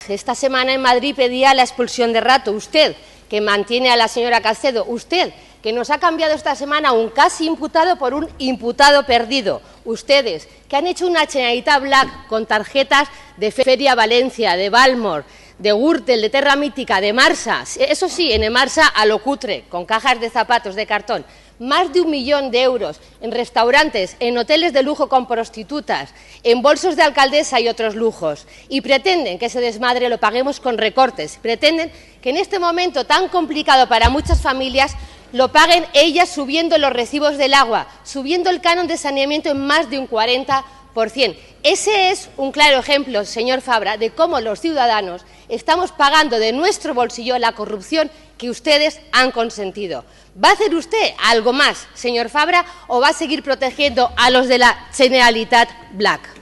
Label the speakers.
Speaker 1: Esta semana en Madrid pedía la expulsión de Rato. Usted, que mantiene a la señora Caicedo, usted, que nos ha cambiado esta semana un casi imputado por un imputado perdido. Ustedes, que han hecho una Generalitat Black con tarjetas de Feria Valencia, de Balmor, de Gürtel, de Terra Mítica, de Marsa, eso sí, en Marsa a lo cutre, con cajas de zapatos de cartón. Más de 1 millón de euros en restaurantes, en hoteles de lujo con prostitutas, en bolsos de alcaldesa y otros lujos. Y pretenden que ese desmadre lo paguemos con recortes. Pretenden que en este momento tan complicado para muchas familias lo paguen ellas subiendo los recibos del agua, subiendo el canon de saneamiento en más de un 40%. Ese es un claro ejemplo, señor Fabra, de cómo los ciudadanos estamos pagando de nuestro bolsillo la corrupción que ustedes han consentido. ¿Va a hacer usted algo más, señor Fabra, o va a seguir protegiendo a los de la Generalitat Black?